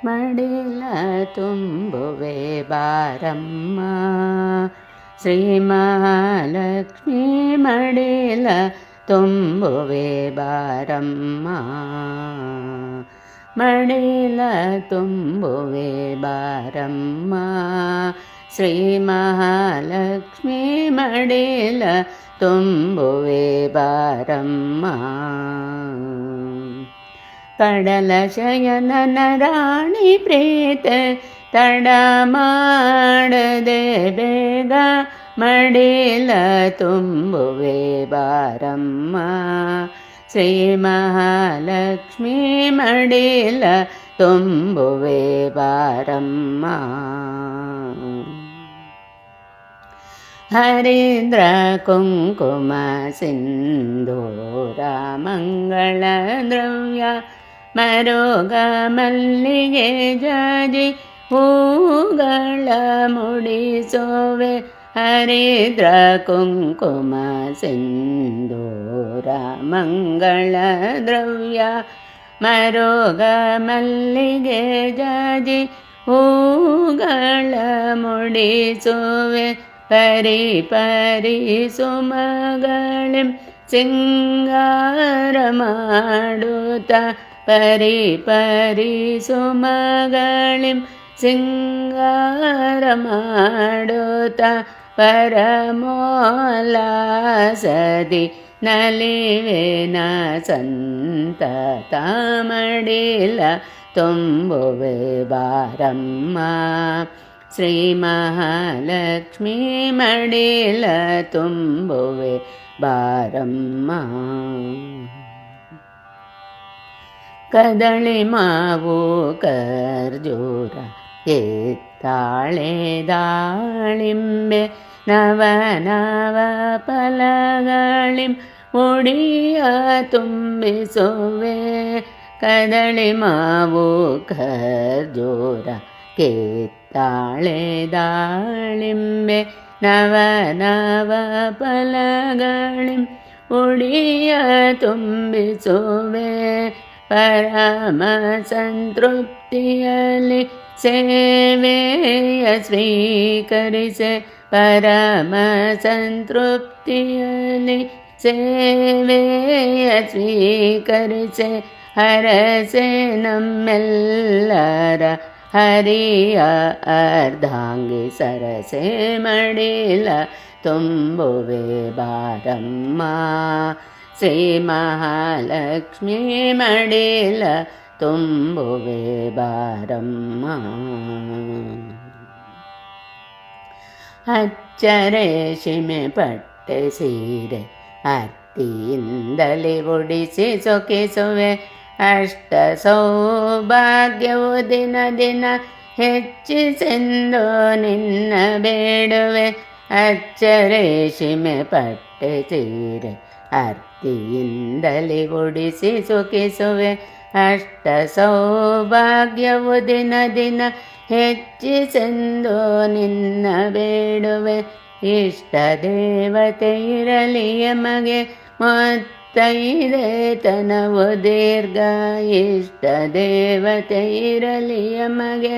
ಮಡಿಲ ತುಂಬುವೆ ಬಾರಮ್ಮ ಶ್ರೀ ಮಹಾಲಕ್ಷ್ಮೀ ಮಡಿಲ ತುಂಬುವೆ ಬಾರಮ್ಮ ಮಡಿಲ ತುಂಬುವೆ ಬಾರಮ್ಮ ಶ್ರೀ ಮಹಾಲಕ್ಷ್ಮೀ ಮಡಿಲ ತುಂಬುವೆ ಬಾರಮ್ಮ ಕಡಲ ಶಯನನ ರಾಣಿ ಪ್ರೀತ ತಡ ಮಾಡದೆ ಬೇಗ ಮಡಿಲ ತುಂಬುವೆ ಬಾರಮ್ಮ ಶ್ರೀ ಮಹಾಲಕ್ಷ್ಮೀ ಮಡಿಲ ತುಂಬುವೆ ಬಾರಮ್ಮ ಹರಿದ್ರ ಕುಂಕುಮ ಸಿಂಧೂರ ಮಂಗಳ ದ್ರವ್ಯ ಮರುಗ ಮಲ್ಲಿಗೆ ಜಾಜಿ ಹೂಗಳ ಮುಡಿಸೋವೆ ಹರಿದ್ರ ಕುಂಕುಮ ಸಿಂಧೂರ ಮಂಗಳ ದ್ರವ್ಯ ಮರುಗ ಮಲ್ಲಿಗೆ ಜಾಜಿ ಹೂಗಳ ಮುಡಿಸೋವೆ ಪರಿ ಪರಿ ಸುಮಗಳಿಂ ಸಿಂಗಾರ ಮಾಡುತ್ತ ಪರಿ ಪರಿ ಸುಮಗಳಿಂ ಸಿಂಗಾರ ಮಾಡುತ್ತ ಪರಮೋಲ್ಲಾಸದಿ ನಲಿವೆನ ಸಂತತ ಮಡಿಲ ತುಂಬುವೆ ಬಾರಮ್ಮ ಶ್ರೀ ಮಹಾಲಕ್ಷ್ಮೀ ಮಡಿಲ ತುಂಬುವೆ ಬಾರಮ್ಮ ಕದಳಿ ಮಾವು ಖರ್ಜೂರ ಎತ್ತಾಳೆ ದಾಳಿಂಬೆ ನವ ನವ ಫಲಗಳಿಂ ಮುಡಿಯ ತುಂಬಿಸುವೆ ಕದಳಿ ಮಾವು ಖರ್ಜೂರ ಕೇತ್ತಾಳೆ ದಾಳಿಂಬೆ ನವ ನವ ಫಲಗಳಿಂ ಮುಡಿಯ ತುಂಬಿಸುವೆ ಪರಮ ಸಂತೃಪ್ತಿಯಲ್ಲಿ ಸೇವೆಯ ಸ್ವೀಕರಿಸೆ ಪರಮ ಸಂತೃಪ್ತಿಯಲ್ಲಿ ಸೇವೆಯ ಸ್ವೀಕರಿಸೆ ಹರಸೆ ನಮ್ಮೆಲ್ಲರ ಹರಿಯ ಅರ್ಧಾಂಗಿ ಸರಸೆ ಮಡಿಲ ತುಂಬುವೆ ಬಾರಮ್ಮ ಶ್ರೀ ಮಹಾಲಕ್ಷ್ಮೀ ಮಡಿಲ ತುಂಬುವೆ ಬಾರಮ್ಮ ಅಚ್ಚರೆ ಶಿಮೆ ಪಟ್ಟೆ ಸೀರೆ ಹತ್ತಿಯಿಂದಲೇ ಉಡಿಸಿ ಸೊಕಿಸುವೆ ಅಷ್ಟ ಸೌಭಾಗ್ಯವು ದಿನ ದಿನ ಹೆಚ್ಚಿಸೆಂದು ನಿನ್ನ ಬೇಡುವೆ ಅಚ್ಚರೆ ಶಿಮೆ ಪಟ್ಟೆ ಸೀರೆ ಹತ್ತಿಯಿಂದಲೇ ಉಡಿಸಿ ಸುಖಿಸುವೆ ಅಷ್ಟ ಸೌಭಾಗ್ಯವು ದಿನ ದಿನ ಹೆಚ್ಚಿಸೆಂದು ನಿನ್ನ ಬೇಡುವೆ ಇಷ್ಟ ದೇವತೆ ಇರಲಿ ಎಮಗೆ ಮುತ್ತೈದೆ ತನವು ದೀರ್ಘ ಇಷ್ಟ ದೇವತೆ ಇರಲಿ ಎಮಗೆ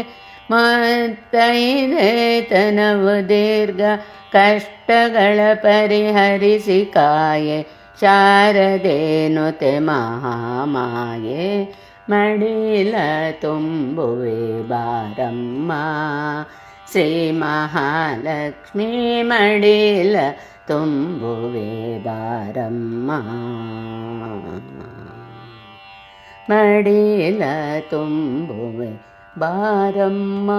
ಮುತ್ತೈದೆ ತನವು ದೀರ್ಘ ಕಷ್ಟಗಳ ಪರಿಹರಿಸಿ ಕಾಯೆ ಶಾರದೇನುತೆ ಮಹಾಮಾಯೆ ಮಡಿಲ ತುಂಬುವೆ ಬಾರಮ್ಮ ಶ್ರೀ ಮಹಾಲಕ್ಷ್ಮೀ ಮಡಿಲ ತುಂಬುವೆ ಬಾರಮ್ಮ ಮಡಿಲ ತುಂಬುವೆ ಬಾರಮ್ಮ.